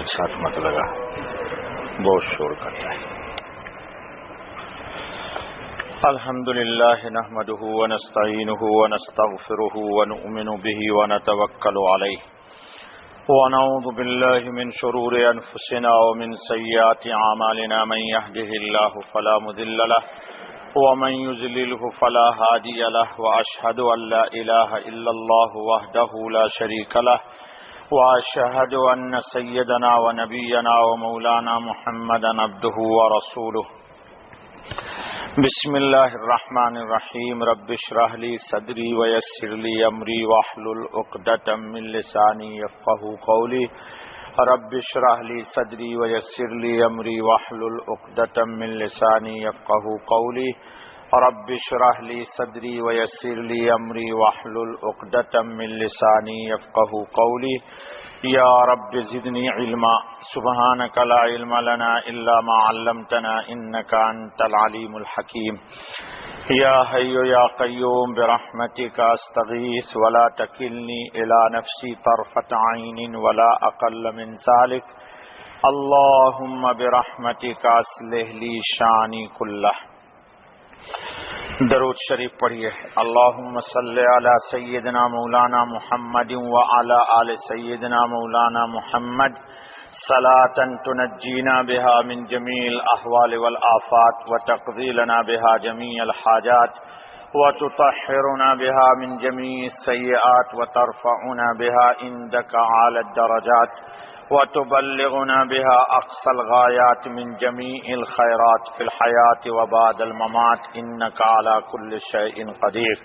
ایک ساتھ مت لگا، بہت شور کرتا ہے۔ الحمدللہ نحمده ونستعینه ونستغفره ونؤمن به ونتوکل علیہ ونعوذ باللہ من شرور انفسنا ومن سیئات اعمالنا، من يهده الله فلا مضل له ومن يضلله فلا هادي له، واشهد ان لا اله الا الله وحده لا شريك له، واشهد ان سيدنا ونبينا ومولانا محمدا عبده ورسوله۔ بسم اللہ الرحمن الرحیم، رب اشرح لی صدری ویسر لی امری واحلل عقدۃ من لسانی یفقهوا قولی۔ رب اشرح لی صدری ویسر لی امری واحلل عقدۃ من لسانی یفقهوا قولی۔ رب اشرح لی صدری ویسر لی امری واحلل عقدۃ من لسانی یفقهوا قولی۔ یا رب زدنی علما، سبحانک لا علم لنا الا ما علمتنا انک انت العلیم الحکیم۔ یا حی یا قیوم برحمتک استغیث ولا تکلنی الی نفسی طرفۃ عین ولا اقل من ذلک، اللہم برحمتک اصلح لی شانی کلہ۔ درود شریف پڑھیے۔ اللہم صلی علی سیدنا مولانا محمد وعلی آل سیدنا مولانا محمد صلاۃ تنجینا بها من جمیع الاحوال والآفات وتقضی لنا بها جمیع الحاجات وتطہرنا بها من جمیع السیئات وترفعنا بها عندک اعلی الدرجات وتبلغنا بها اقصى الغایات من جمیع الخیرات فی الحیاة وبعد الممات انک علی کل شیء قدیر۔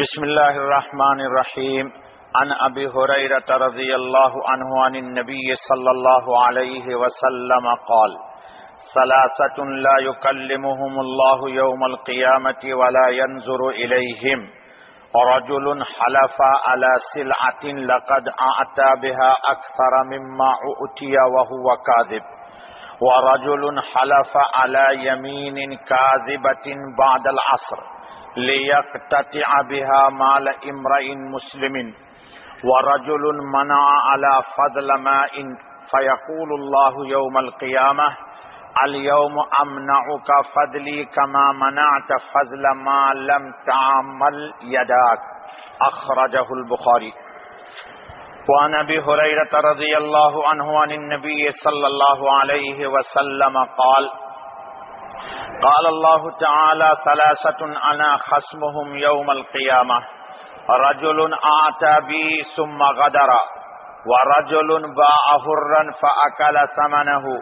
بسم اللہ الرحمن الرحیم۔ عن ابی ہریرہ رضی اللہ عنہ عن النبی صلی اللہ علیہ وسلم قال: ثلاثة لا يكلمهم الله يوم القيامة ولا ينظر إليهم، رجل حلف على سلعة لقد أعطى بها أكثر مما أعطي وهو كاذب، ورجل حلف على يمين كاذبة بعد العصر ليقتطع بها مال امرئ مسلم، ورجل منع على فضل ماء فيقول الله يوم القيامة: اليوم امنعك فضلی کما منعت فضل ما لم تعمل یداک، اخرجہ البخاری۔ وعن ابی ہریرہ رضی اللہ عنہ عن النبی صلی اللہ علیہ وسلم قال: قال اللہ تعالی: ثلاثة انا خصمهم یوم القیامہ، رجل اعطى بی ثم غدر، ورجل باع حرا فاکل ثمنه،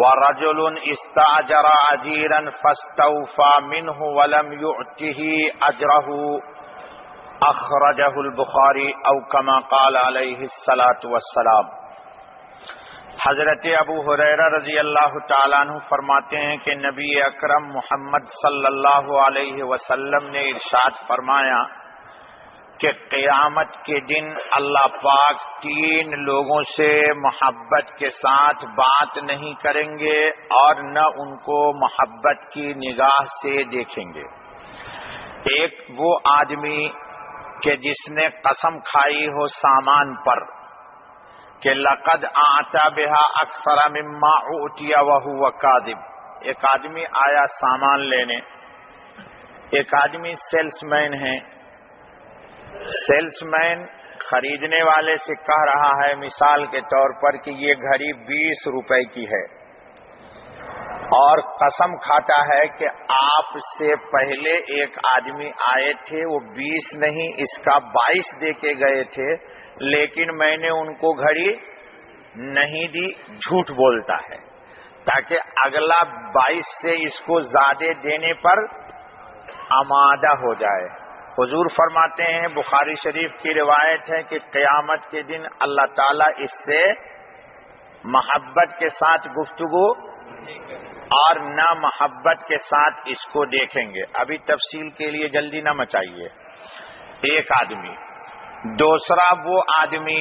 ورجل استأجر أجيرا فاستوفى منه ولم يؤته أجره، أخرجه البخاري أو كما قال عليه الصلاة والسلام۔ حضرت ابو ہریرہ رضی اللہ تعالیٰ عنہ فرماتے ہیں کہ نبی اکرم محمد صلی اللہ علیہ وسلم نے ارشاد فرمایا کہ قیامت کے دن اللہ پاک تین لوگوں سے محبت کے ساتھ بات نہیں کریں گے اور نہ ان کو محبت کی نگاہ سے دیکھیں گے۔ ایک وہ آدمی کہ جس نے قسم کھائی ہو سامان پر کہ لقد اعطى بها اکثر مما اعطي وهو كاذب، ایک آدمی آیا سامان لینے، ایک آدمی سیلس مین ہے، سیلس مین خریدنے والے سے کہہ رہا ہے مثال کے طور پر کہ یہ گھڑی 20 روپے کی ہے، اور قسم کھاتا ہے کہ آپ سے پہلے ایک آدمی آئے تھے، وہ 20 نہیں اس کا 22 دے کے گئے تھے، لیکن میں نے ان کو گھڑی نہیں دی، جھوٹ بولتا ہے تاکہ اگلا 22 سے اس کو زیادہ دینے پر آمادہ ہو جائے۔ حضور فرماتے ہیں، بخاری شریف کی روایت ہے کہ قیامت کے دن اللہ تعالیٰ اس سے محبت کے ساتھ گفتگو اور نہ محبت کے ساتھ اس کو دیکھیں گے۔ ابھی تفصیل کے لیے جلدی نہ مچائیے۔ ایک آدمی، دوسرا وہ آدمی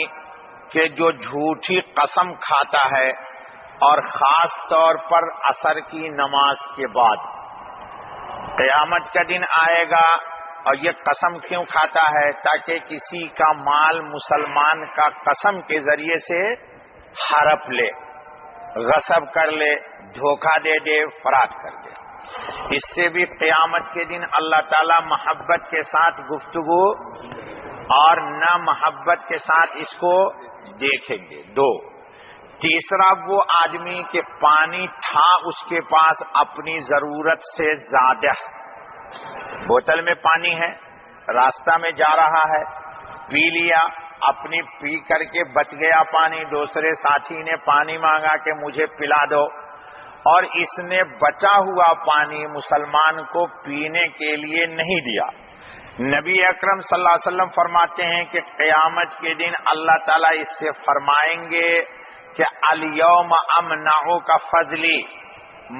کہ جو جھوٹی قسم کھاتا ہے اور خاص طور پر عصر کی نماز کے بعد۔ قیامت کا دن آئے گا اور یہ قسم کیوں کھاتا ہے؟ تاکہ کسی کا مال مسلمان کا قسم کے ذریعے سے ہڑپ لے، غصب کر لے، دھوکہ دے دے، فرار کر دے۔ اس سے بھی قیامت کے دن اللہ تعالی محبت کے ساتھ گفتگو اور نہ محبت کے ساتھ اس کو دیکھیں گے۔ دو، تیسرا وہ آدمی کہ پانی تھا اس کے پاس اپنی ضرورت سے زیادہ، بوتل میں پانی ہے، راستہ میں جا رہا ہے، پی لیا، اپنی پی کر کے بچ گیا پانی، دوسرے ساتھی نے پانی مانگا کہ مجھے پلا دو، اور اس نے بچا ہوا پانی مسلمان کو پینے کے لیے نہیں دیا۔ نبی اکرم صلی اللہ علیہ وسلم فرماتے ہیں کہ قیامت کے دن اللہ تعالیٰ اس سے فرمائیں گے کہ الیوم امنعک فضلی،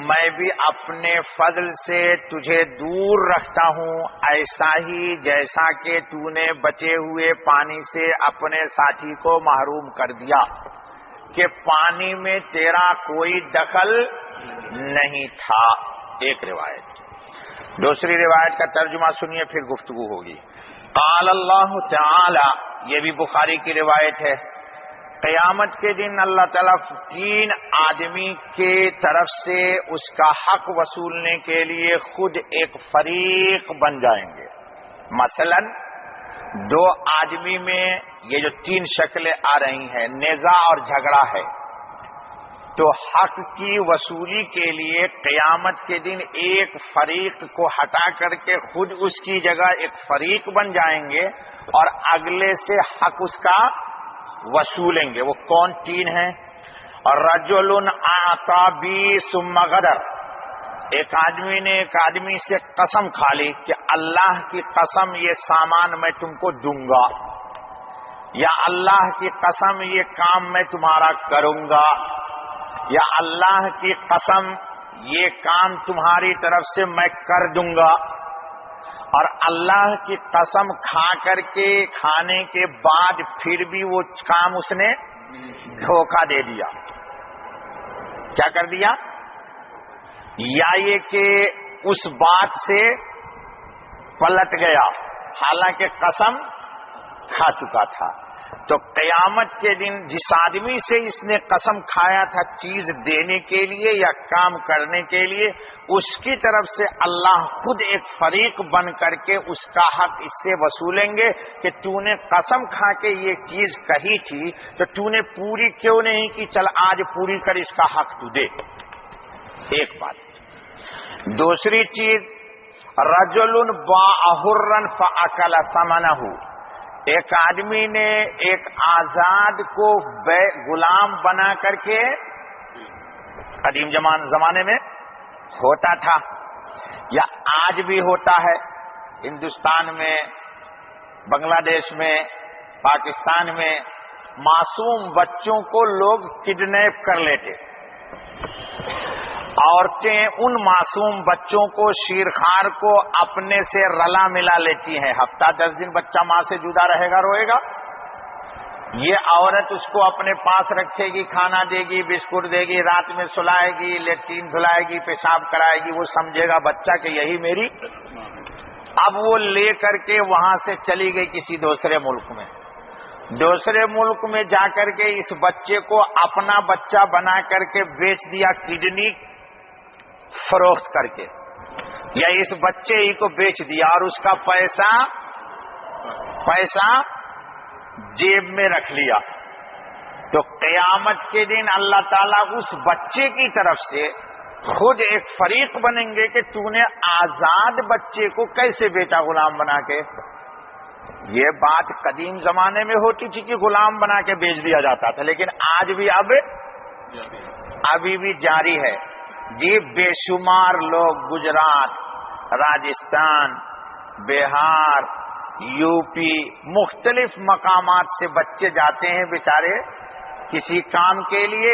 میں بھی اپنے فضل سے تجھے دور رکھتا ہوں، ایسا ہی جیسا کہ تو نے بچے ہوئے پانی سے اپنے ساتھی کو محروم کر دیا، کہ پانی میں تیرا کوئی دخل نہیں تھا۔ ایک روایت۔ دوسری روایت کا ترجمہ سنیے پھر گفتگو ہوگی۔ قال اللہ تعالی، یہ بھی بخاری کی روایت ہے، قیامت کے دن اللہ تعالیٰ 3 آدمی کے طرف سے اس کا حق وصولنے کے لیے خود ایک فریق بن جائیں گے۔ مثلا 2 آدمی میں یہ جو 3 شکلیں آ رہی ہیں، نزاع اور جھگڑا ہے، تو حق کی وصولی کے لیے قیامت کے دن ایک فریق کو ہٹا کر کے خود اس کی جگہ ایک فریق بن جائیں گے اور اگلے سے حق اس کا وصولیں گے۔ وہ کون 3 ہیں؟ اور رجل اعطى بی ثم غدر، ایک آدمی نے ایک آدمی سے قسم کھا لی کہ اللہ کی قسم یہ سامان میں تم کو دوں گا، یا اللہ کی قسم یہ کام میں تمہارا کروں گا، یا اللہ کی قسم یہ کام تمہاری طرف سے میں کر دوں گا، اور اللہ کی قسم کھا کر کے کھانے کے بعد پھر بھی وہ کام اس نے دھوکہ دے دیا۔ کیا کر دیا؟ یا یہ کہ اس بات سے پلٹ گیا حالانکہ قسم کھا چکا تھا۔ تو قیامت کے دن جس آدمی سے اس نے قسم کھایا تھا چیز دینے کے لیے یا کام کرنے کے لیے، اس کی طرف سے اللہ خود ایک فریق بن کر کے اس کا حق اس سے وصولیں گے کہ تو نے قسم کھا کے یہ چیز کہی تھی تو تو نے پوری کیوں نہیں کی، چل آج پوری کر، اس کا حق تو دے۔ ایک بات۔ دوسری چیز، رجل باع حرا فاکل ثمنہ، ایک آدمی نے ایک آزاد کو غلام بنا کر کے، قدیم زمانے میں ہوتا تھا یا آج بھی ہوتا ہے، ہندوستان میں، بنگلہ دیش میں، پاکستان میں معصوم بچوں کو لوگ کڈنیپ کر لیتے، عورتیں ان معصوم بچوں کو، شیرخوار کو اپنے سے رلا ملا لیتی ہیں، ہفتہ 10 دن بچہ ماں سے جدا رہے گا، روئے گا، یہ عورت اس کو اپنے پاس رکھے گی، کھانا دے گی، بسکٹ دے گی، رات میں سلائے گی، لیٹرین دھلائے گی، پیشاب کرائے گی، وہ سمجھے گا بچہ کہ یہی میری۔ اب وہ لے کر کے وہاں سے چلی گئی کسی دوسرے ملک میں، دوسرے ملک میں جا کر کے اس بچے کو اپنا بچہ بنا کر کے بیچ دیا، کڈنی فروخت کر کے، یا اس بچے ہی کو بیچ دیا اور اس کا پیسہ جیب میں رکھ لیا۔ تو قیامت کے دن اللہ تعالیٰ اس بچے کی طرف سے خود ایک فریق بنیں گے کہ تو نے آزاد بچے کو کیسے بیچا غلام بنا کے۔ یہ بات قدیم زمانے میں ہوتی تھی کہ غلام بنا کے بیچ دیا جاتا تھا، لیکن آج بھی ابھی بھی جاری ہے۔ جی بے شمار لوگ گجرات، راجستھان، بہار، یو پی، مختلف مقامات سے بچے جاتے ہیں بیچارے کسی کام کے لیے،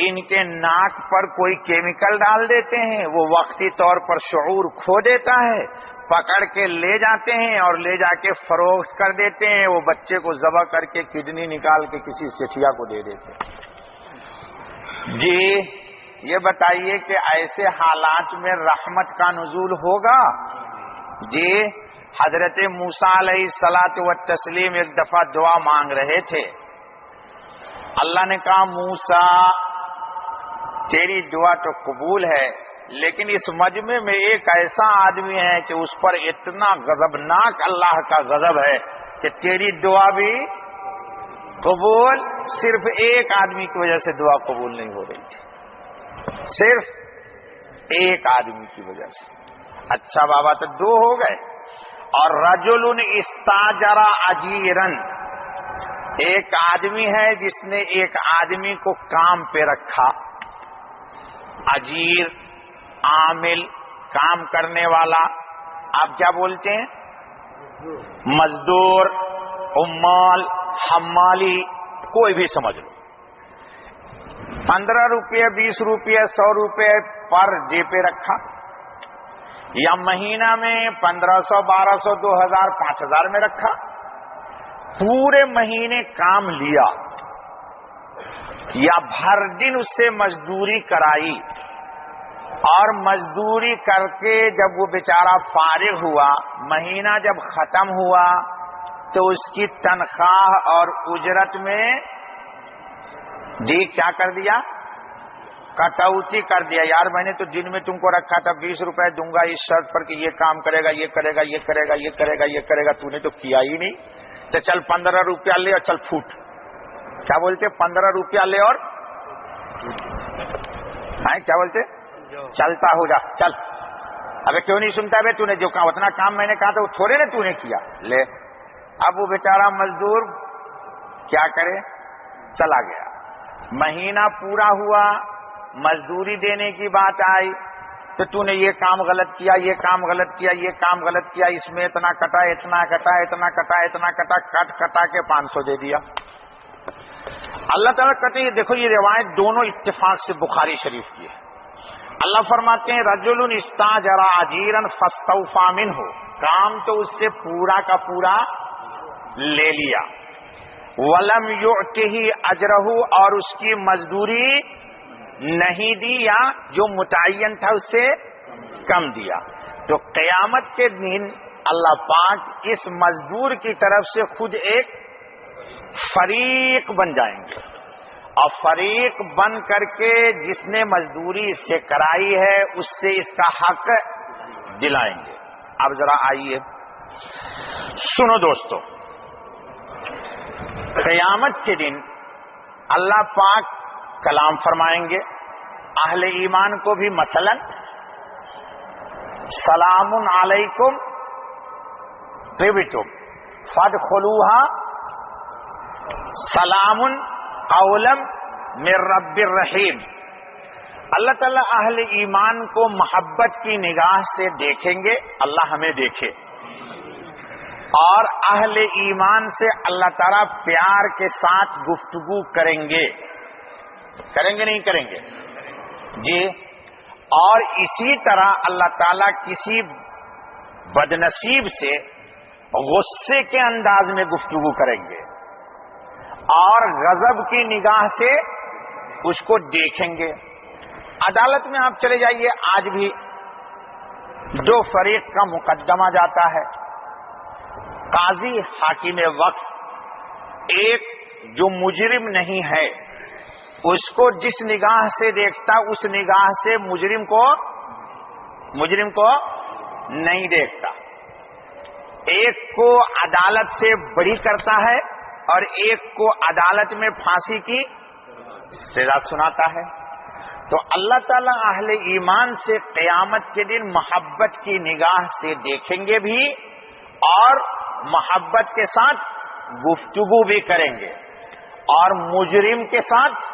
ان کے ناک پر کوئی کیمیکل ڈال دیتے ہیں، وہ وقتی طور پر شعور کھو دیتا ہے، پکڑ کے لے جاتے ہیں اور لے جا کے فروخت کر دیتے ہیں، وہ بچے کو ذبح کر کے کڈنی نکال کے کسی سیٹھیا کو دے دیتے ہیں۔ جی یہ بتائیے کہ ایسے حالات میں رحمت کا نزول ہوگا؟ جی حضرت موسیٰ علیہ الصلوۃ والتسلیم ایک دفعہ دعا مانگ رہے تھے، اللہ نے کہا موسیٰ تیری دعا تو قبول ہے، لیکن اس مجمع میں ایک ایسا آدمی ہے کہ اس پر اتنا غضبناک اللہ کا غضب ہے کہ تیری دعا بھی قبول، صرف ایک آدمی کی وجہ سے دعا قبول نہیں ہو رہی تھی، صرف ایک آدمی کی وجہ سے۔ اچھا بابا تو دو ہو گئے۔ اور رجل استاجر اجیرن، ایک آدمی ہے جس نے ایک آدمی کو کام پہ رکھا، اجیر عامل کام کرنے والا، آپ کیا بولتے ہیں؟ مزدور، عمال، حمالی، کوئی بھی سمجھ لو۔ 15 روپے 20 روپے 100 روپے پر ڈے پہ رکھا، یا مہینہ میں 1500 1200 2000 5000 میں رکھا، پورے مہینے کام لیا یا بھر دن اس سے مزدوری کرائی، اور مزدوری کر کے جب وہ بیچارہ فارغ ہوا، مہینہ جب ختم ہوا تو اس کی تنخواہ اور اجرت میں جی کیا کر دیا؟ کٹوتی کر دیا۔ یار میں نے تو دن میں تم کو رکھا تھا 20 روپے دوں گا اس شرط پر کہ یہ کام کرے گا، یہ کرے گا، یہ کرے گا، یہ کرے گا، یہ کرے گا، تو نے تو کیا ہی نہیں، تو چل 15 روپیہ لے اور چل پھوٹ۔ کیا بولتے؟ 15 روپیہ لے اور کیا بولتے؟ چلتا ہو جا، چل۔ ابے کیوں نہیں سنتا بھائی؟ تو نے جو کہا اتنا کام میں نے کہا تھا وہ تھوڑے نے تو نے کیا، لے۔ اب وہ بیچارہ مزدور کیا کرے؟ چلا گیا، مہینہ پورا ہوا، مزدوری دینے کی بات آئی تو نے یہ کام غلط کیا، یہ کام غلط کیا، یہ کام غلط کیا، اس میں اتنا کٹا، اتنا کٹا، اتنا کٹا، اتنا کٹا، کٹا کے 500 دے دیا۔ اللہ تعالیٰ کہتے ہیں دیکھو یہ روایت دونوں اتفاق سے بخاری شریف کی ہے۔ اللہ فرماتے ہیں رجل استاجر اجیرا فاستوفى منه، کام تو اس سے پورا کا پورا لے لیا، ولم يعطه اجره، اور اس کی مزدوری نہیں دی یا جو متعین تھا اس سے کم دیا، تو قیامت کے دن اللہ پاک اس مزدور کی طرف سے خود ایک فریق بن جائیں گے، اور فریق بن کر کے جس نے مزدوری اس سے کرائی ہے اس سے اس کا حق دلائیں گے۔ اب ذرا آئیے سنو دوستو، قیامت کے دن اللہ پاک کلام فرمائیں گے اہل ایمان کو بھی، مثلا سلام علیکم طبتم فادخلوها سلام قولا من رب الرحیم۔ اللہ تعالیٰ اہل ایمان کو محبت کی نگاہ سے دیکھیں گے، اللہ ہمیں دیکھے، اور اہل ایمان سے اللہ تعالیٰ پیار کے ساتھ گفتگو کریں گے، کریں گے نہیں کریں گے جی؟ اور اسی طرح اللہ تعالیٰ کسی بدنصیب سے غصے کے انداز میں گفتگو کریں گے، اور غضب کی نگاہ سے اس کو دیکھیں گے۔ عدالت میں آپ چلے جائیے، آج بھی دو فریق کا مقدمہ جاتا ہے، قاضی حاکم وقت ایک جو مجرم نہیں ہے اس کو جس نگاہ سے دیکھتا اس نگاہ سے مجرم کو نہیں دیکھتا، ایک کو عدالت سے بری کرتا ہے اور ایک کو عدالت میں پھانسی کی سزا سناتا ہے۔ تو اللہ تعالیٰ اہل ایمان سے قیامت کے دن محبت کی نگاہ سے دیکھیں گے بھی، اور محبت کے ساتھ گفتگو بھی کریں گے، اور مجرم کے ساتھ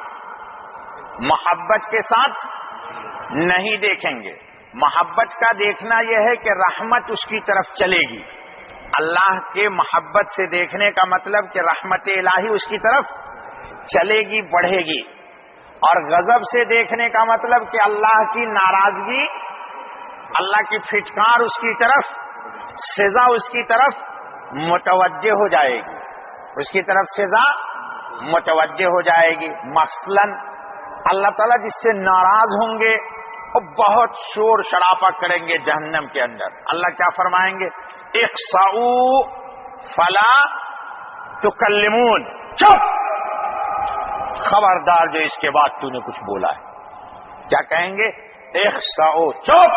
محبت کے ساتھ نہیں دیکھیں گے۔ محبت کا دیکھنا یہ ہے کہ رحمت اس کی طرف چلے گی، اللہ کے محبت سے دیکھنے کا مطلب کہ رحمت الہی اس کی طرف چلے گی، بڑھے گی، اور غضب سے دیکھنے کا مطلب کہ اللہ کی ناراضگی، اللہ کی پھٹکار اس کی طرف، سزا اس کی طرف متوجہ ہو جائے گی، اس کی طرف سزا متوجہ ہو جائے گی۔ مثلاً اللہ تعالیٰ جس سے ناراض ہوں گے وہ بہت شور شرابہ کریں گے جہنم کے اندر، اللہ کیا فرمائیں گے؟ اخسؤوا فلا تکلمون، چپ، خبردار جو اس کے بعد تو نے کچھ بولا ہے، کیا کہیں گے؟ اخسؤ، چپ،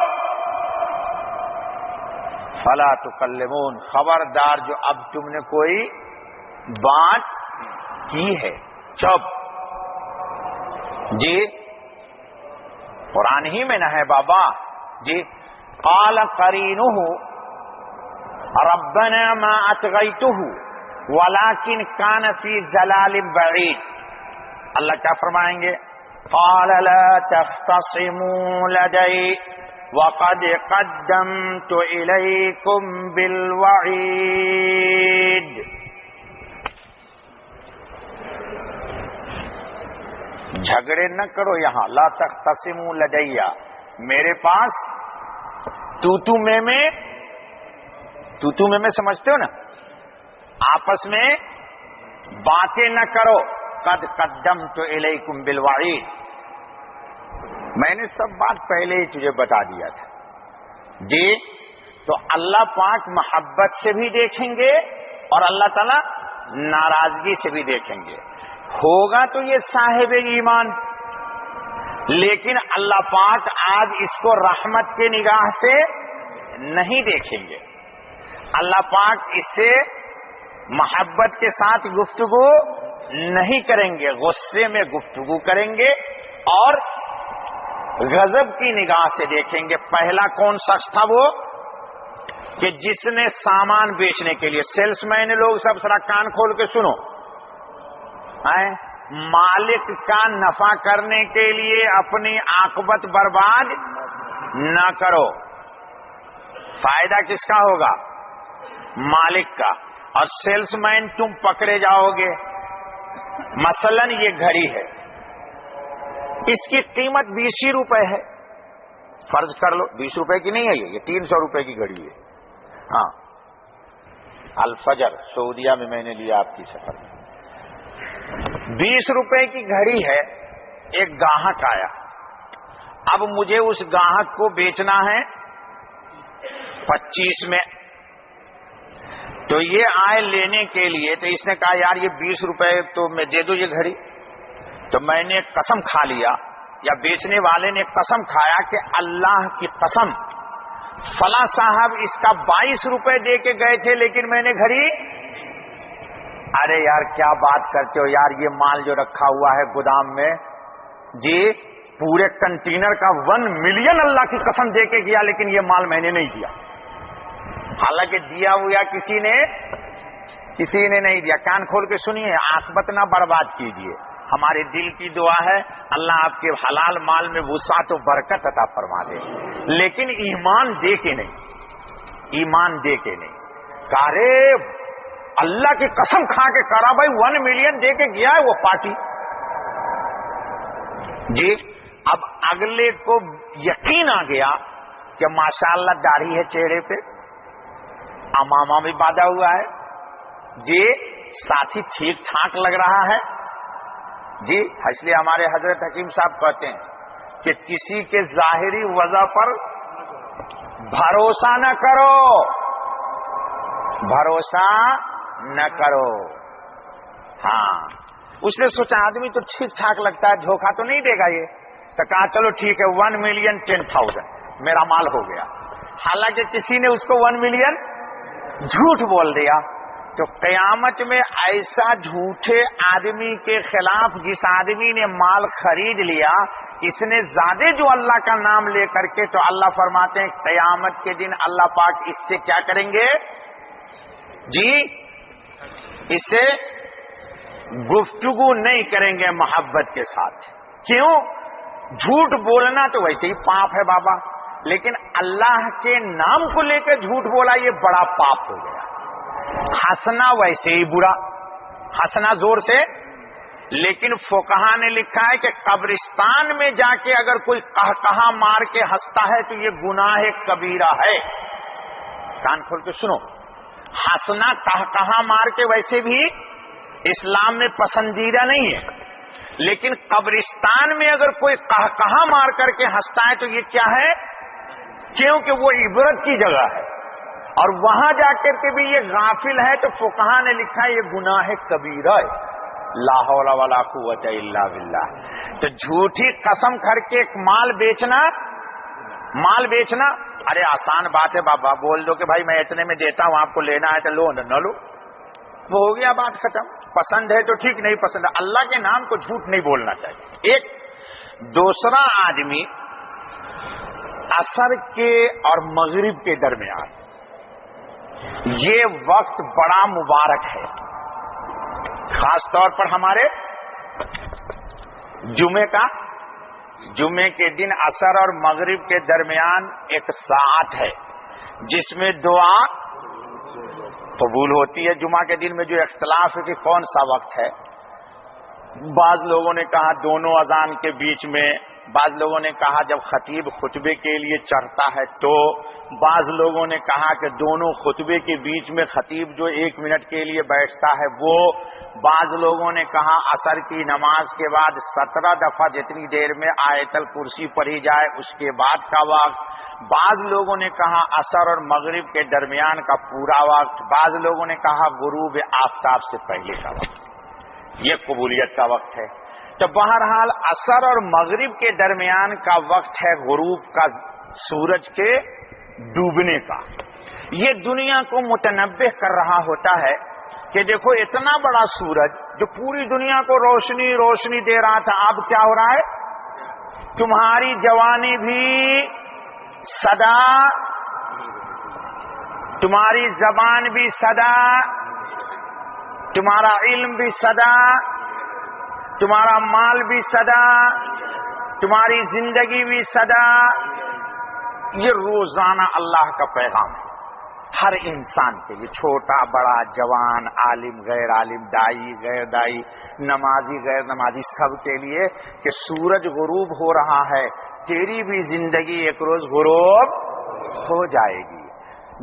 فلا تکلمون، خبردار جو اب تم نے کوئی بات کی ہے چپ۔ جی قرآن ہی میں نہ ہے بابا جی۔ قال قرینہ ربنا ما اطغیتہ ولکن کان فی ضلال بعید، اللہ کیا فرمائیں گے؟ قال لا تختصموا لدی وقد قدمت الیکم بالوعید۔ جھگڑے نہ کرو یہاں، لا تختصموا لدی، میرے پاس تو میں سمجھتے ہو نا، آپس میں باتیں نہ کرو۔ قد قدمت الیکم بالوعید، میں نے سب بات پہلے ہی تجھے بتا دیا تھا جی۔ تو اللہ پاک محبت سے بھی دیکھیں گے اور اللہ تعالی ناراضگی سے بھی دیکھیں گے۔ ہوگا تو یہ صاحب ایمان، لیکن اللہ پاک آج اس کو رحمت کے نگاہ سے نہیں دیکھیں گے۔ اللہ پاک اس سے محبت کے ساتھ گفتگو نہیں کریں گے، غصے میں گفتگو کریں گے اور غضب کی نگاہ سے دیکھیں گے۔ پہلا کون شخص تھا؟ وہ کہ جس نے سامان بیچنے کے لیے، سیلس مین لوگ سب ذرا کان کھول کے سنو، مالک کا نفع کرنے کے لیے اپنی عاقبت برباد نہ کرو۔ فائدہ کس کا ہوگا؟ مالک کا۔ اور سیلس مین تم پکڑے جاؤ گے۔ مثلا یہ گھڑی ہے، اس کی قیمت 20 روپے ہے، فرض کر لو 20 روپے کی نہیں ہے، یہ 300 روپے کی گھڑی ہے۔ ہاں، الفجر سعودیہ میں نے لیا آپ کی سفر میں، 20 روپے کی گھڑی ہے۔ ایک گاہک آیا، اب مجھے اس گاہک کو بیچنا ہے 25 میں، تو یہ آئے لینے کے لیے، تو اس نے کہا یار یہ 20 روپے تو میں دے دو یہ گھڑی۔ تو میں نے قسم کھا لیا، یا بیچنے والے نے قسم کھایا کہ اللہ کی قسم فلاں صاحب اس کا 22 روپے دے کے گئے تھے لیکن میں نے گھڑی، ارے یار کیا بات کرتے ہو یار، یہ مال جو رکھا ہوا ہے گودام میں جی، پورے کنٹینر کا 1 ملین اللہ کی قسم دے کے گیا، لیکن یہ مال میں نے نہیں دیا۔ حالانکہ دیا ہوا کسی نے نہیں دیا۔ کان کھول کے سنیے، عاقبت نہ برباد کیجیے۔ ہمارے دل کی دعا ہے اللہ آپ کے حلال مال میں وسعت و برکت عطا فرما دے، لیکن ایمان دے کے نہیں، ایمان دے کے نہیں۔ کارے اللہ کی قسم کھا کے کرا بھائی 1 ملین دے کے گیا ہے وہ پارٹی جی۔ اب اگلے کو یقین آ گیا کہ ماشاءاللہ داڑھی ہے چہرے پہ، امامہ بھی باندھا ہوا ہے جی، ساتھی ٹھیک ٹھاک لگ رہا ہے جی۔ اس لیے ہمارے حضرت حکیم صاحب کہتے ہیں کہ کسی کے ظاہری وضع پر بھروسہ نہ کرو، بھروسہ نہ کرو۔ ہاں، اس نے سوچا آدمی تو ٹھیک ٹھاک لگتا ہے، دھوکہ تو نہیں دے گا یہ، تو کہا چلو ٹھیک ہے 1,10,000 میرا مال ہو گیا۔ حالانکہ کسی نے اس کو 1 ملین جھوٹ بول دیا۔ تو قیامت میں ایسا جھوٹے آدمی کے خلاف جس آدمی نے مال خرید لیا، اس نے زیادہ جو اللہ کا نام لے کر کے، تو اللہ فرماتے ہیں قیامت کے دن اللہ پاک اس سے کیا کریں گے جی، اس سے گفتگو نہیں کریں گے محبت کے ساتھ۔ کیوں؟ جھوٹ بولنا تو ویسے ہی پاپ ہے بابا، لیکن اللہ کے نام کو لے کے جھوٹ بولا یہ بڑا پاپ ہو گیا۔ ہنسنا ویسے ہی برا، ہنسنا زور سے، لیکن فقہا نے لکھا ہے کہ قبرستان میں جا کے اگر کوئی قہقہا مار کے ہنستا ہے تو یہ گناہ کبیرہ ہے۔ کان کھول کے سنو، ہنسنا قہقہا مار کے ویسے بھی اسلام میں پسندیدہ نہیں ہے، لیکن قبرستان میں اگر کوئی قہقہا مار کر کے ہنستا ہے تو یہ کیا ہے؟ کیونکہ وہ عبرت کی جگہ ہے، اور وہاں جا کر کے بھی یہ غافل ہے، تو فقہا نے لکھا ہے یہ گناہ کبیرہ ہے۔ لا حول ولا قوت الا باللہ. تو جھوٹی قسم کر کے مال بیچنا ارے آسان بات ہے بابا، بول دو کہ بھائی میں اتنے میں دیتا ہوں، آپ کو لینا ہے تو لو نہ لو، وہ ہو گیا بات ختم. پسند ہے تو ٹھیک، نہیں پسند ہے. اللہ کے نام کو جھوٹ نہیں بولنا چاہیے. ایک دوسرا آدمی عصر کے اور مغرب کے درمیان، یہ وقت بڑا مبارک ہے، خاص طور پر ہمارے جمعے کے دن عصر اور مغرب کے درمیان ایک ساعت ہے جس میں دعا قبول ہوتی ہے. جمعہ کے دن میں جو اختلاف ہے کہ کون سا وقت ہے، بعض لوگوں نے کہا دونوں اذان کے بیچ میں، بعض لوگوں نے کہا جب خطیب خطبے کے لیے چڑھتا ہے تو، بعض لوگوں نے کہا کہ دونوں خطبے کے بیچ میں خطیب جو 1 منٹ کے لیے بیٹھتا ہے وہ، بعض لوگوں نے کہا عصر کی نماز کے بعد 17 دفعہ جتنی دیر میں آیت الکرسی پڑھی جائے اس کے بعد کا وقت، بعض لوگوں نے کہا عصر اور مغرب کے درمیان کا پورا وقت، بعض لوگوں نے کہا غروب آفتاب سے پہلے کا وقت، یہ قبولیت کا وقت ہے. تو بہرحال عصر اور مغرب کے درمیان کا وقت ہے غروب کا، سورج کے ڈوبنے کا. یہ دنیا کو متنبہ کر رہا ہوتا ہے کہ دیکھو اتنا بڑا سورج جو پوری دنیا کو روشنی دے رہا تھا، اب کیا ہو رہا ہے؟ تمہاری جوانی بھی صدا، تمہاری زبان بھی صدا، تمہارا علم بھی صدا، تمہارا مال بھی صدا، تمہاری زندگی بھی صدا. یہ روزانہ اللہ کا پیغام ہے ہر انسان کے لیے، چھوٹا بڑا جوان، عالم غیر عالم، دائی غیر دائی، نمازی غیر نمازی، سب کے لیے کہ سورج غروب ہو رہا ہے، تیری بھی زندگی ایک روز غروب ہو جائے گی.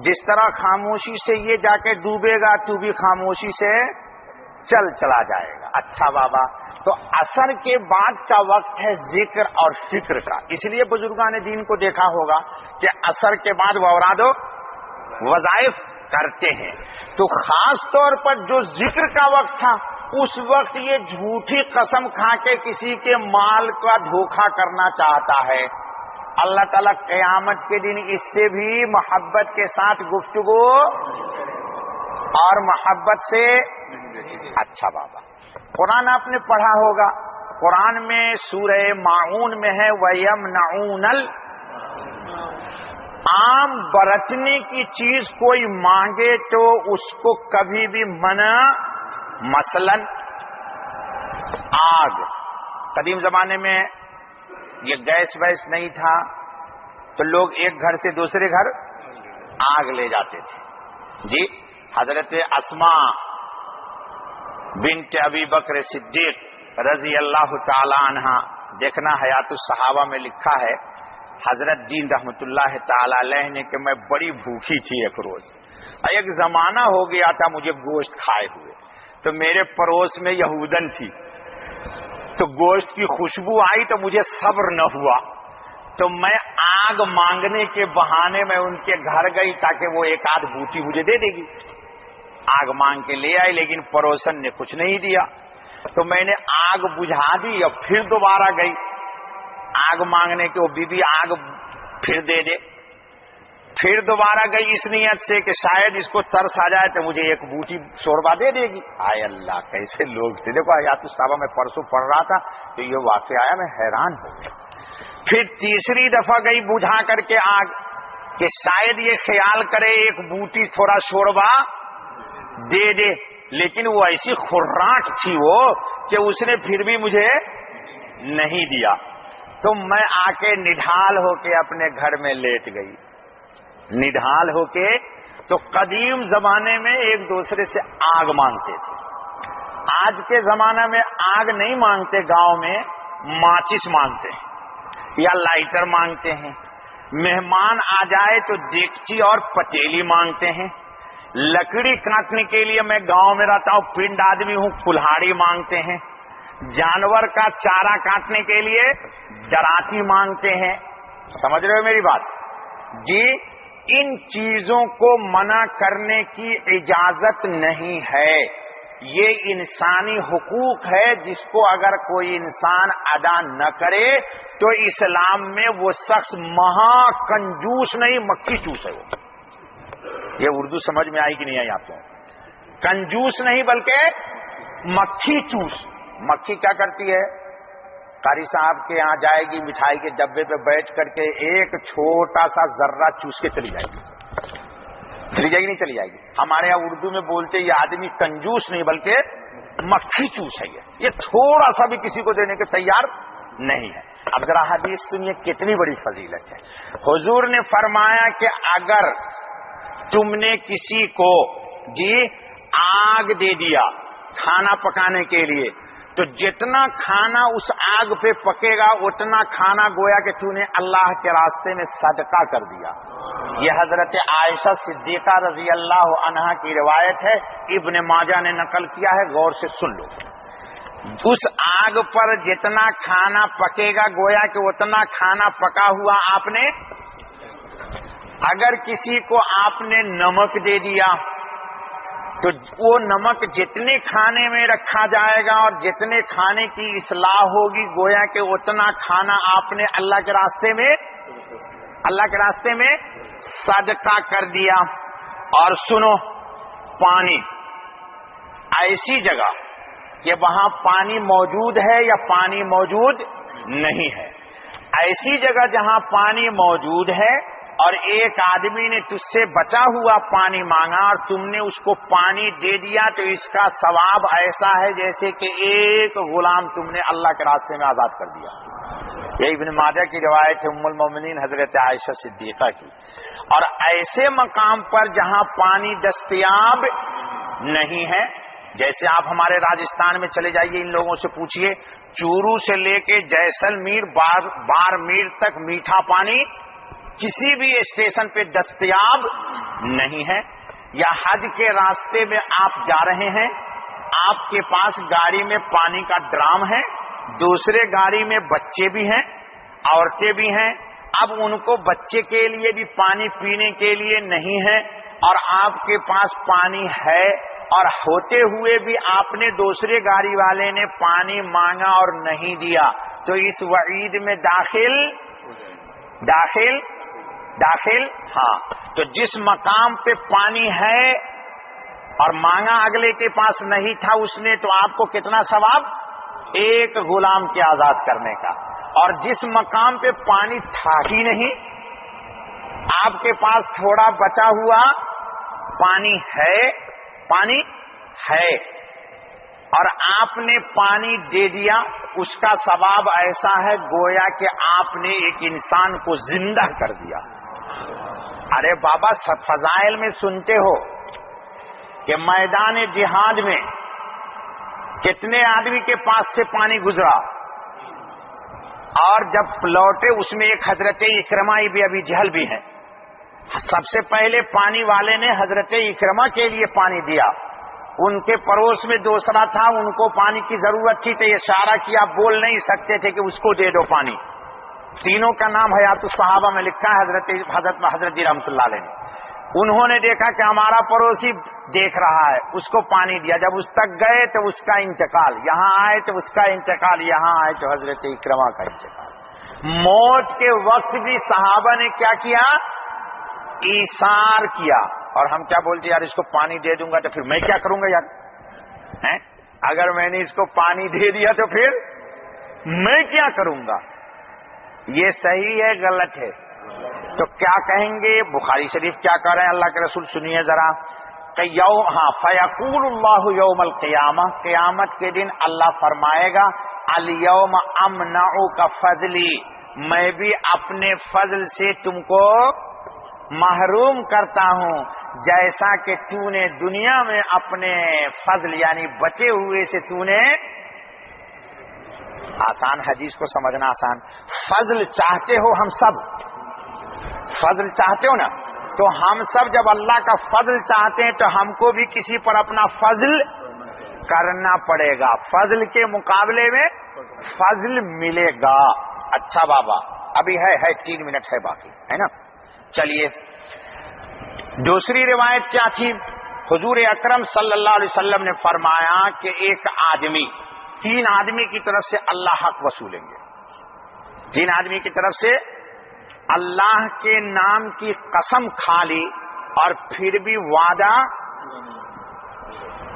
جس طرح خاموشی سے یہ جا کے ڈوبے گا تو بھی خاموشی سے چلا جائے گا. اچھا بابا، تو عصر کے بعد کا وقت ہے ذکر اور فکر کا. اس لیے بزرگان دین کو دیکھا ہوگا کہ عصر کے بعد وہ اوراد و وظائف کرتے ہیں. تو خاص طور پر جو ذکر کا وقت تھا اس وقت یہ جھوٹی قسم کھا کے کسی کے مال کا دھوکہ کرنا چاہتا ہے. اللہ تعالیٰ قیامت کے دن اس سے بھی محبت کے ساتھ گفتگو اور محبت سے. اچھا بابا، قرآن آپ نے پڑھا ہوگا، قرآن میں سورہ ماعون میں ہے وَيَمْنَعُونَ عام برتنے کی چیز کوئی مانگے تو اس کو کبھی بھی منع، مثلا آگ. قدیم زمانے میں یہ گیس ویس نہیں تھا تو لوگ ایک گھر سے دوسرے گھر آگ لے جاتے تھے. جی حضرت اسماء بنت ابی بکر صدیق رضی اللہ تعالی عنہ، دیکھنا حیات الصحابہ میں لکھا ہے، حضرت جین رحمت اللہ تعالی علیہ نے کہ میں بڑی بھوکی تھی ایک روز، ایک زمانہ ہو گیا تھا مجھے گوشت کھائے ہوئے، تو میرے پڑوس میں یہودن تھی، تو گوشت کی خوشبو آئی تو مجھے صبر نہ ہوا، تو میں آگ مانگنے کے بہانے میں ان کے گھر گئی تاکہ وہ ایک آدھ بوٹی مجھے دے دے گی. آگ مانگ کے لے آئی لیکن پڑوسن نے کچھ نہیں دیا، تو میں نے آگ بجھا دی اور پھر دوبارہ گئی آگ مانگنے کے، وہ بی بی آگ پھر دے دے. پھر دوبارہ گئی اس نیت سے کہ شاید اس کو ترس آ جائے تو مجھے ایک بوٹی شوربا دے دے گی. آئے اللہ کیسے لوگ تھے. دیکھو حیات الصحابہ میں پرسوں پڑھ رہا تھا تو یہ واقعہ آیا، میں حیران ہو گیا. پھر تیسری دفعہ گئی بجھا کر کے آگ کہ شاید یہ خیال کرے ایک بوٹی تھوڑا شوربا دے دے، لیکن وہ ایسی خراٹ تھی وہ کہ اس نے پھر بھی مجھے نہیں دیا. تو میں آ کے نڈھال ہو کے اپنے گھر میں لیٹ گئی. نڈھال ہو کے تو قدیم زمانے میں ایک دوسرے سے آگ مانگتے تھے. آج کے زمانہ میں آگ نہیں مانگتے، گاؤں میں ماچس مانگتے ہیں یا لائٹر مانگتے ہیں. مہمان آ جائے تو دیگچی اور پتیلی مانگتے ہیں. لکڑی کاٹنے کے لیے میں گاؤں میں رہتا ہوں، پنڈ آدمی ہوں، کلہاڑی مانگتے ہیں. جانور کا چارہ کاٹنے کے لیے دراتی مانگتے ہیں. سمجھ رہے ہو میری بات؟ جی ان چیزوں کو منع کرنے کی اجازت نہیں ہے. یہ انسانی حقوق ہے جس کو اگر کوئی انسان ادا نہ کرے تو اسلام میں وہ شخص مہا کنجوس نہیں مکھی چوس ہے وہ. یہ اردو سمجھ میں آئی کہ نہیں آئی آپ کو؟ کنجوس نہیں بلکہ مکھی چوس. مکھی کیا کرتی ہے؟ قاری صاحب کے یہاں جائے گی، مٹھائی کے ڈبے پہ بیٹھ کر کے ایک چھوٹا سا ذرہ چوس کے چلی جائے گی. چلی جائے گی نہیں چلی جائے گی؟ ہمارے یہاں اردو میں بولتے یہ آدمی کنجوس نہیں بلکہ مکھی چوس ہے. یہ تھوڑا سا بھی کسی کو دینے کے تیار نہیں ہے. اب ذرا حدیث سنیے کتنی بڑی فضیلت ہے. حضور نے فرمایا کہ اگر تم نے کسی کو آگ دے دیا کھانا پکانے کے لیے تو جتنا کھانا اس آگ پہ پکے گا اتنا کھانا گویا کہ تو نے اللہ کے راستے میں صدقہ کر دیا. یہ حضرت عائشہ صدیقہ رضی اللہ عنہا کی روایت ہے، ابن ماجہ نے نقل کیا ہے، غور سے سن لو. اس آگ پر جتنا کھانا پکے گا گویا کہ اتنا کھانا پکا ہوا آپ نے. اگر کسی کو آپ نے نمک دے دیا تو وہ نمک جتنے کھانے میں رکھا جائے گا اور جتنے کھانے کی اصلاح ہوگی گویا کہ اتنا کھانا آپ نے اللہ کے راستے میں صدقہ کر دیا. اور سنو، پانی، ایسی جگہ کہ وہاں پانی موجود ہے یا پانی موجود نہیں ہے، ایسی جگہ جہاں پانی موجود ہے اور ایک آدمی نے تجھ سے بچا ہوا پانی مانگا اور تم نے اس کو پانی دے دیا تو اس کا ثواب ایسا ہے جیسے کہ ایک غلام تم نے اللہ کے راستے میں آزاد کر دیا. یہ ابن ماجہ کی روایت ہے ام المومنین حضرت عائشہ صدیقہ کی. اور ایسے مقام پر جہاں پانی دستیاب نہیں ہے، جیسے آپ ہمارے راجستھان میں چلے جائیے، ان لوگوں سے پوچھئے چورو سے لے کے جیسلمیر بارمیر تک میٹھا پانی کسی بھی اسٹیشن پہ دستیاب نہیں ہے. یا حج کے راستے میں آپ جا رہے ہیں، آپ کے پاس گاڑی میں پانی کا ڈرام ہے، دوسرے گاڑی میں بچے بھی ہیں، عورتیں بھی ہیں. اب ان کو بچے کے لیے بھی پانی پینے کے لیے نہیں ہے اور آپ کے پاس پانی ہے، اور ہوتے ہوئے بھی آپ نے دوسرے گاڑی والے نے پانی مانگا اور نہیں دیا، تو اس وعید میں داخل ہاں. تو جس مقام پہ پانی ہے اور مانگا اگلے کے پاس نہیں تھا اس نے، تو آپ کو کتنا ثواب؟ ایک غلام کے آزاد کرنے کا. اور جس مقام پہ پانی تھا ہی نہیں، آپ کے پاس تھوڑا بچا ہوا پانی ہے اور آپ نے پانی دے دیا، اس کا ثواب ایسا ہے گویا کہ آپ نے ایک انسان کو زندہ کر دیا. ارے بابا، سب فضائل میں سنتے ہو کہ میدان جہاد میں کتنے آدمی کے پاس سے پانی گزرا اور جب لوٹے اس میں ایک حضرت اکرمہ ابن ابی جہل بھی ہیں. سب سے پہلے پانی والے نے حضرت اکرمہ کے لیے پانی دیا. ان کے پڑوس میں دوسرا تھا، ان کو پانی کی ضرورت تھی تو اشارہ کیا، بول نہیں سکتے تھے کہ اس کو دے دو پانی. تینوں کا نام حیات الصحابہ میں لکھا ہے حضرت جی رحمۃ اللہ علیہ نے. انہوں نے دیکھا کہ ہمارا پڑوسی دیکھ رہا ہے، اس کو پانی دیا. جب اس تک گئے تو اس کا انتقال، یہاں آئے تو اس کا انتقال، یہاں آئے تو حضرت اکرمہ کا انتقال. موت کے وقت بھی صحابہ نے کیا کیا؟ ایثار کیا. اور ہم کیا بولتے یار اس کو پانی دے دوں گا تو پھر میں کیا کروں گا یار، اگر میں نے اس کو پانی دے دیا تو پھر میں کیا کروں گا؟ یہ صحیح ہے غلط ہے؟ تو کیا کہیں گے؟ بخاری شریف کیا کہہ رہے ہیں اللہ کے رسول سنیے ذرا. فیقول اللہ یوم القیامہ، قیامت کے دن اللہ فرمائے گا الیوم امنعک فضلی، میں بھی اپنے فضل سے تم کو محروم کرتا ہوں جیسا کہ تو نے دنیا میں اپنے فضل یعنی بچے ہوئے سے تو نے. آسان حدیث کو سمجھنا آسان. فضل چاہتے ہو، ہم سب فضل چاہتے ہو نا، تو ہم سب جب اللہ کا فضل چاہتے ہیں تو ہم کو بھی کسی پر اپنا فضل کرنا پڑے گا. فضل کے مقابلے میں فضل ملے گا. اچھا بابا، ابھی ہے 3 منٹ ہے باقی، ہے نا. چلیے دوسری روایت کیا تھی؟ حضور اکرم صلی اللہ علیہ وسلم نے فرمایا کہ ایک آدمی 3 آدمی کی طرف سے اللہ حق وصولیں گے. 3 آدمی کی طرف سے اللہ کے نام کی قسم کھا لی اور پھر بھی وعدہ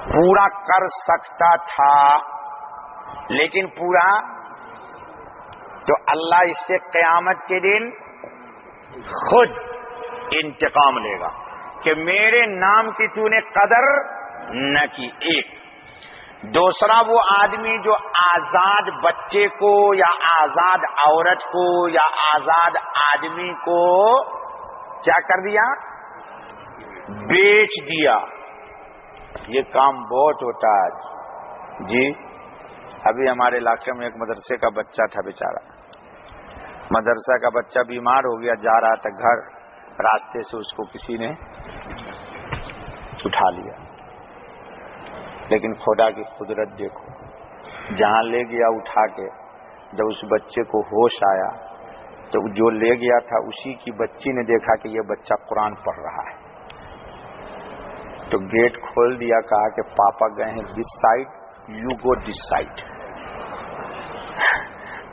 پورا کر سکتا تھا لیکن پورا، تو اللہ اس سے قیامت کے دن خود انتقام لے گا کہ میرے نام کی تو نے قدر نہ کی. ایک دوسرا، وہ آدمی جو آزاد بچے کو یا آزاد عورت کو یا آزاد آدمی کو کیا کر دیا؟ بیچ دیا. یہ کام بہت ہوتا ہے جی. ابھی ہمارے علاقے میں ایک مدرسے کا بچہ تھا بیچارہ، مدرسہ کا بچہ بیمار ہو گیا، جا رہا تھا گھر، راستے سے اس کو کسی نے اٹھا لیا. لیکن خدا کی قدرت دیکھو، جہاں لے گیا اٹھا کے، جب اس بچے کو ہوش آیا تو جو لے گیا تھا اسی کی بچی نے دیکھا کہ یہ بچہ قرآن پڑھ رہا ہے، تو گیٹ کھول دیا، کہا کہ پاپا گئے ہیں this side, you go this side.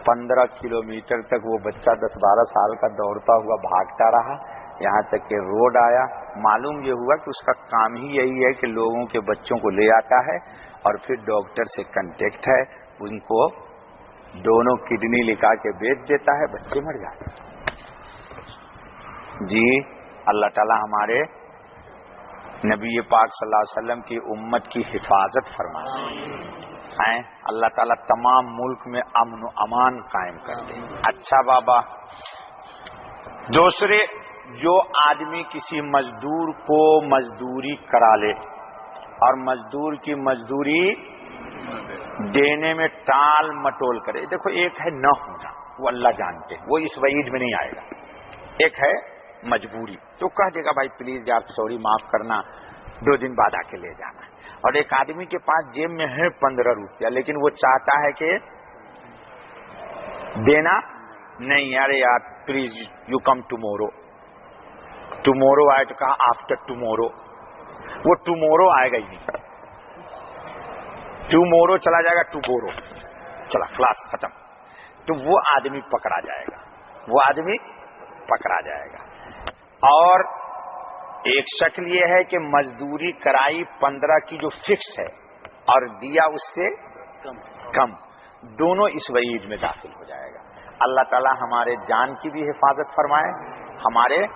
15 kilometre تک وہ بچہ 10-12 سال کا دوڑتا ہوا بھاگتا رہا، یہاں تک کہ روڈ آیا. معلوم یہ ہوا کہ اس کا کام ہی یہی ہے کہ لوگوں کے بچوں کو لے آتا ہے اور پھر ڈاکٹر سے کنٹیکٹ ہے، ان کو دونوں کڈنی لکھا کے بیچ دیتا ہے، بچے مر جاتے جی. اللہ تعالی ہمارے نبی پاک صلی اللہ علیہ وسلم کی امت کی حفاظت فرمائے. اللہ تعالیٰ تمام ملک میں امن و امان قائم کر دے. اچھا بابا، دوسرے، جو آدمی کسی مزدور کو مزدوری کرا لے اور مزدور کی مزدوری دینے میں ٹال مٹول کرے، دیکھو ایک ہے نہ ہونا، وہ اللہ جانتے ہیں، وہ اس وعید میں نہیں آئے گا. ایک ہے مجبوری، تو کہہ دے گا بھائی پلیز یار سوری معاف کرنا، 2 دن بعد آ کے لے جانا. اور ایک آدمی کے پاس جیب میں ہے 15 روپیہ لیکن وہ چاہتا ہے کہ دینا نہیں، یار یار please you come tomorrow. Tomorrow آئے تو کہا آفٹر ٹمورو، وہ ٹمورو آئے گا ہی نہیں، ٹمورو چلا جائے گا، ٹمورو چلا خلاص ختم. تو وہ آدمی پکڑا جائے گا، وہ آدمی پکڑا جائے گا. اور ایک شکل یہ ہے کہ مزدوری کرائی 15 کی جو فکس ہے اور دیا اس سے کم، دونوں اس وعید میں داخل ہو جائے گا. اللہ تعالی ہمارے جان کی بھی حفاظت فرمائے، ہمارے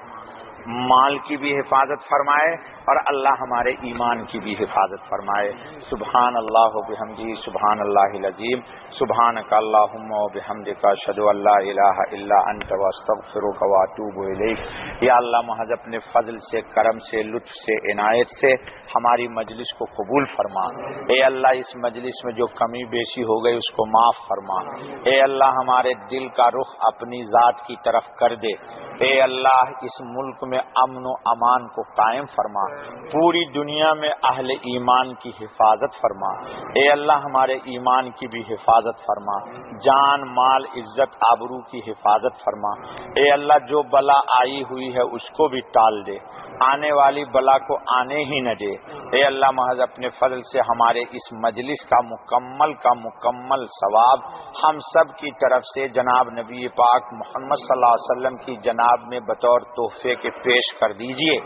مال کی بھی حفاظت فرمائے اور اللہ ہمارے ایمان کی بھی حفاظت فرمائے. سبحان اللہ و بحمدہ، سبحان اللہ العظیم، سبحانک اللہم و بحمدک، اشہد ان لا الہ الا انت واستغفرک واتوب الیک. یا اللہ محض اپنے فضل سے، کرم سے، لطف سے، عنایت سے ہماری مجلس کو قبول فرما. اے اللہ اس مجلس میں جو کمی بیشی ہو گئی اس کو معاف فرما. اے اللہ ہمارے دل کا رخ اپنی ذات کی طرف کر دے. اے اللہ اس ملک میں امن و امان کو قائم فرما، پوری دنیا میں اہل ایمان کی حفاظت فرما. اے اللہ ہمارے ایمان کی بھی حفاظت فرما، جان مال عزت آبرو کی حفاظت فرما. اے اللہ جو بلا آئی ہوئی ہے اس کو بھی ٹال دے، آنے والی بلا کو آنے ہی نہ دے. اے اللہ محض اپنے فضل سے ہمارے اس مجلس کا مکمل ثواب ہم سب کی طرف سے جناب نبی پاک محمد صلی اللہ علیہ وسلم کی جناب میں بطور تحفے کے پیش کر دیجئے.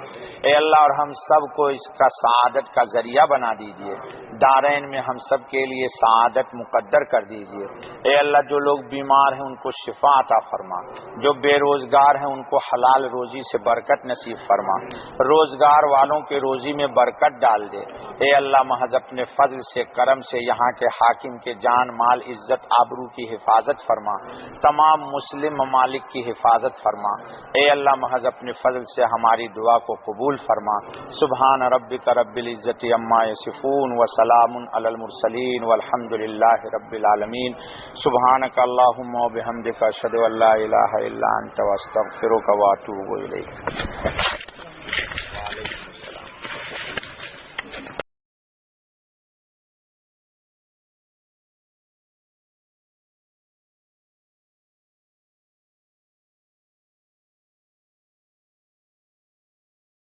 اے اللہ اور ہم سب کو اس کا سعادت کا ذریعہ بنا دیجئے، دارین میں ہم سب کے لیے سعادت مقدر کر دیجئے. اے اللہ جو لوگ بیمار ہیں ان کو شفا عطا فرما، جو بے روزگار ہیں ان کو حلال روزی سے برکت نصیب فرما، روزگار والوں کے روزی میں برکت ڈال دے. اے اللہ محض اپنے فضل سے، کرم سے یہاں کے حاکم کے جان مال عزت آبرو کی حفاظت فرما، تمام مسلم ممالک کی حفاظت فرما. اے اللہ محض اپنے فضل سے ہماری دعا کو قبول فرما. سبحان ربک رب العزت عما یصفون وسلام علی المرسلین والحمد للہ رب العالمین. سبحانک اللہم و بحمدک، اشہد ان لا الہ الا انت واستغفرک واتوب الیک.